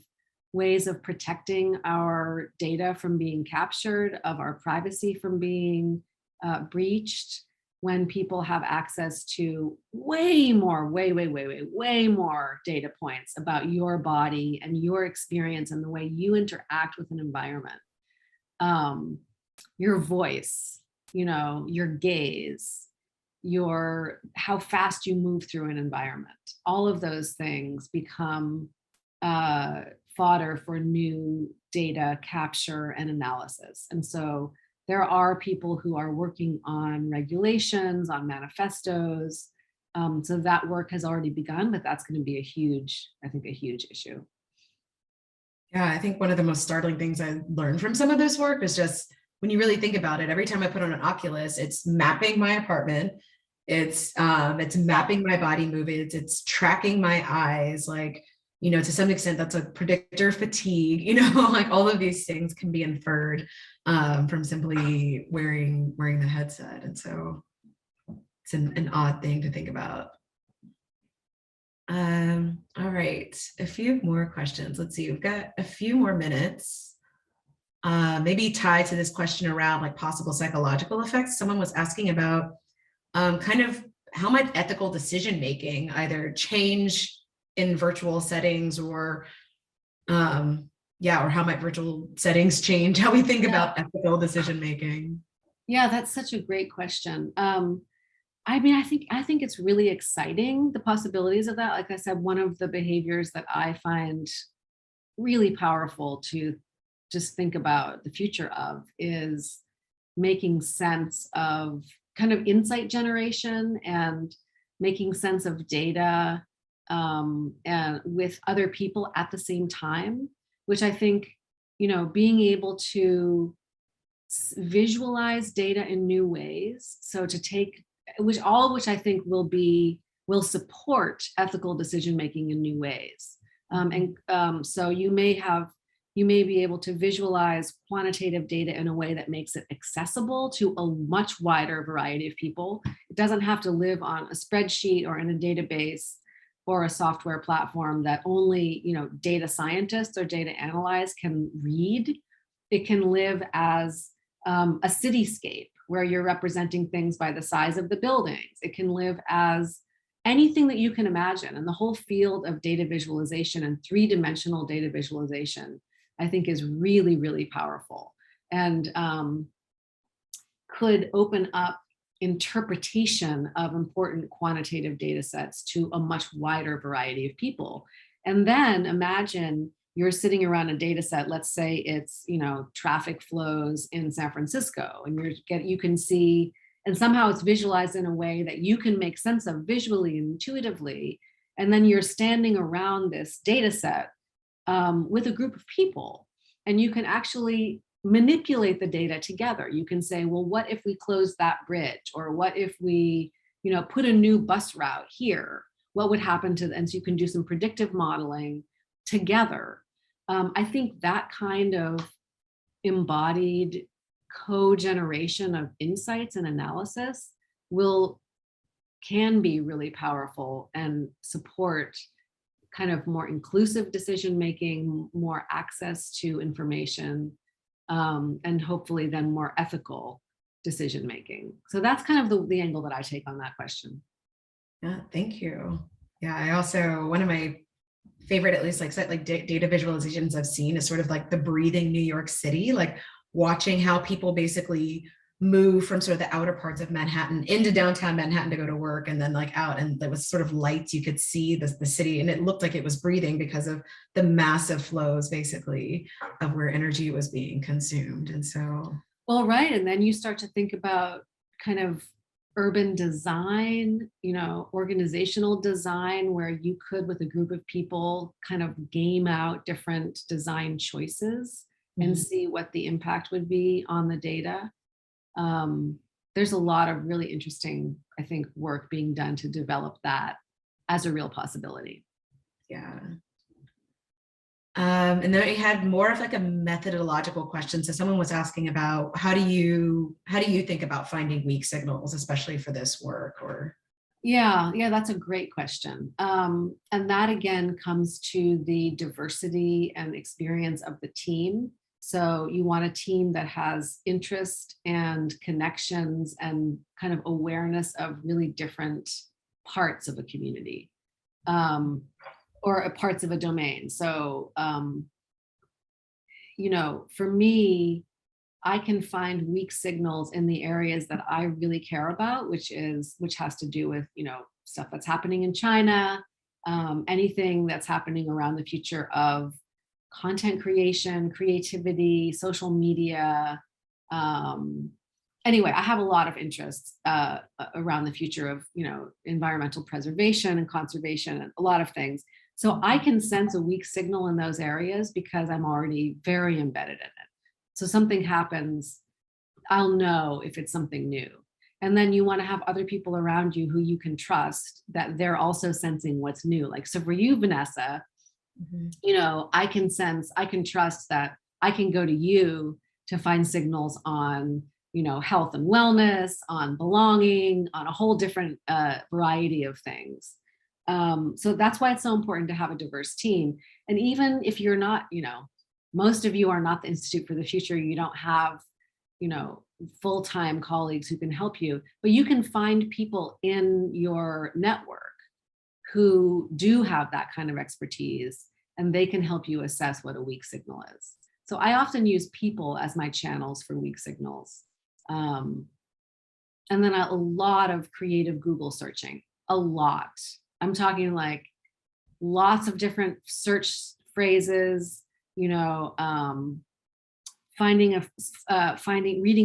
ways of protecting our data from being captured, of our privacy from being breached, when people have access to way more data points about your body and your experience and the way you interact with an environment. Your voice, your gaze, how fast you move through an environment. All of those things become fodder for new data capture and analysis. And so there are people who are working on regulations, on manifestos. So that work has already begun, but that's going to be a huge issue. Yeah, I think one of the most startling things I learned from some of this work is just when you really think about it, every time I put on an Oculus, it's mapping my apartment. It's mapping my body movements. It's tracking my eyes. Like, to some extent, that's a predictor of fatigue, like all of these things can be inferred from simply wearing the headset. And so it's an odd thing to think about. All right, a few more questions. Let's see, we've got a few more minutes. Maybe tied to this question around like possible psychological effects. Someone was asking about kind of how might ethical decision-making either change in virtual settings, or or how might virtual settings change how we think about ethical decision-making? Yeah, that's such a great question. I think it's really exciting, the possibilities of that. Like I said, one of the behaviors that I find really powerful to just think about the future of is making sense of kind of insight generation and making sense of data and with other people at the same time, which I think, being able to visualize data in new ways. So to take, which I think will support ethical decision-making in new ways. So you may be able to visualize quantitative data in a way that makes it accessible to a much wider variety of people. It doesn't have to live on a spreadsheet or in a database or a software platform that only, data scientists or data analysts can read. It can live as a cityscape where you're representing things by the size of the buildings. It can live as anything that you can imagine. And the whole field of data visualization and three-dimensional data visualization, I think, is really, really powerful and could open up interpretation of important quantitative data sets to a much wider variety of people. And then imagine you're sitting around a data set, let's say it's, traffic flows in San Francisco, and you can see, And somehow it's visualized in a way that you can make sense of visually and intuitively. And then you're standing around this data set with a group of people, and you can actually manipulate the data together. You can say, well, what if we close that bridge? Or what if we, put a new bus route here? What would happen to, and so you can do some predictive modeling together. I think that kind of embodied co-generation of insights and analysis can be really powerful and support kind of more inclusive decision making, more access to information, and hopefully then more ethical decision making. So that's kind of the angle that I take on that question. Yeah, thank you. Yeah, I also, one of my favorite, at least like data visualizations I've seen is sort of like the breathing New York City, like watching how people basically move from sort of the outer parts of Manhattan into downtown Manhattan to go to work, and then like out, and there was sort of lights, you could see the city, and it looked like it was breathing because of the massive flows basically of where energy was being consumed. And so, well, right, and then you start to think about kind of urban design, organizational design, where you could, with a group of people, kind of game out different design choices and see what the impact would be on the data. There's a lot of really interesting, I think, work being done to develop that as a real possibility. Yeah. And then we had more of like a methodological question. So someone was asking about how do you think about finding weak signals, especially for this work? Or yeah, that's a great question. And that again comes to the diversity and experience of the team. So you want a team that has interest and connections and kind of awareness of really different parts of a community, or parts of a domain. So, for me, I can find weak signals in the areas that I really care about, which has to do with, stuff that's happening in China, anything that's happening around the future of content creation, creativity, social media. Anyway, I have a lot of interests around the future of, environmental preservation and conservation and a lot of things. So I can sense a weak signal in those areas because I'm already very embedded in it. So something happens, I'll know if it's something new. And then you want to have other people around you who you can trust that they're also sensing what's new. Like, so for you, Vanessa, I can trust that I can go to you to find signals on, health and wellness, on belonging, on a whole different variety of things. So that's why it's so important to have a diverse team. And even if you're not, most of you are not the Institute for the Future, you don't have, full-time colleagues who can help you, but you can find people in your network who do have that kind of expertise, and they can help you assess what a weak signal is. So I often use people as my channels for weak signals. And then a lot of creative Google searching, a lot. I'm talking like lots of different search phrases, reading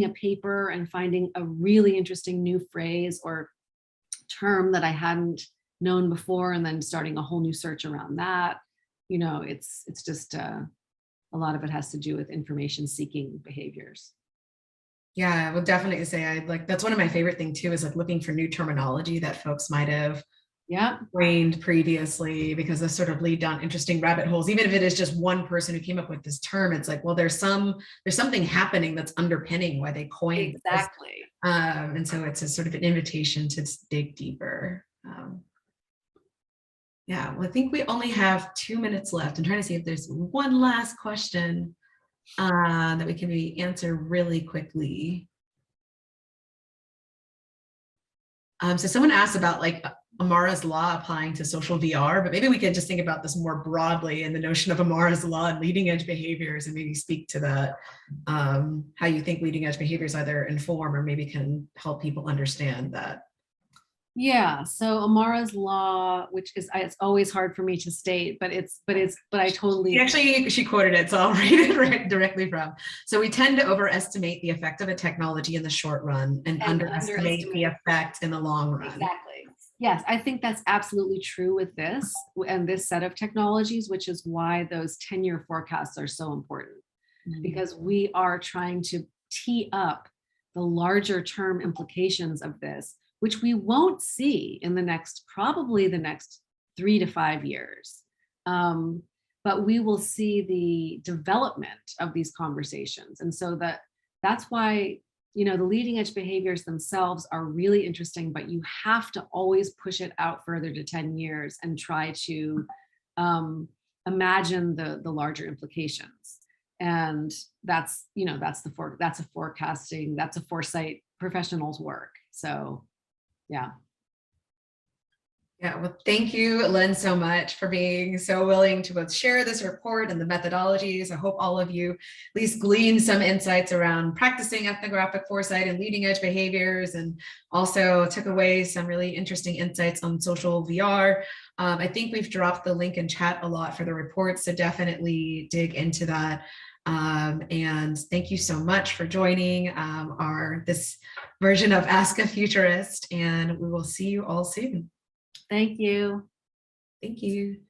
a paper and finding a really interesting new phrase or term that I hadn't known before, and then starting a whole new search around that. It's just a lot of it has to do with information seeking behaviors. yeah, I would definitely say that's one of my favorite things too, is like looking for new terminology that folks might have trained previously, because they sort of lead down interesting rabbit holes. Even if it is just one person who came up with this term, it's like, well, there's something happening that's underpinning why they coined exactly this. And so it's a sort of an invitation to dig deeper. Yeah, well, I think we only have 2 minutes left. I'm trying to see if there's one last question that we can maybe answer really quickly. So someone asked about like Amara's Law applying to social VR, but maybe we could just think about this more broadly in the notion of Amara's Law and leading edge behaviors, and maybe speak to that, how you think leading edge behaviors either inform or maybe can help people understand that Yeah, so Amara's law, which is, it's always hard for me to state, but I totally. She quoted it, so I'll read it directly from. So we tend to overestimate the effect of a technology in the short run and underestimate the effect in the long run. Exactly. Yes, I think that's absolutely true with this and this set of technologies, which is why those 10-year forecasts are so important, because we are trying to tee up the larger term implications of this, which we won't see in probably the next 3 to 5 years. But we will see the development of these conversations. And so that's why, the leading edge behaviors themselves are really interesting, but you have to always push it out further to 10 years and try to imagine the larger implications. And that's a forecasting, that's a foresight professional's work. So yeah. Yeah, well, thank you, Lynn, so much for being so willing to both share this report and the methodologies. I hope all of you at least glean some insights around practicing ethnographic foresight and leading edge behaviors, and also took away some really interesting insights on social VR. I think we've dropped the link in chat a lot for the report, so definitely dig into that. And thank you so much for joining this version of Ask a Futurist, and we will see you all soon. Thank you. Thank you.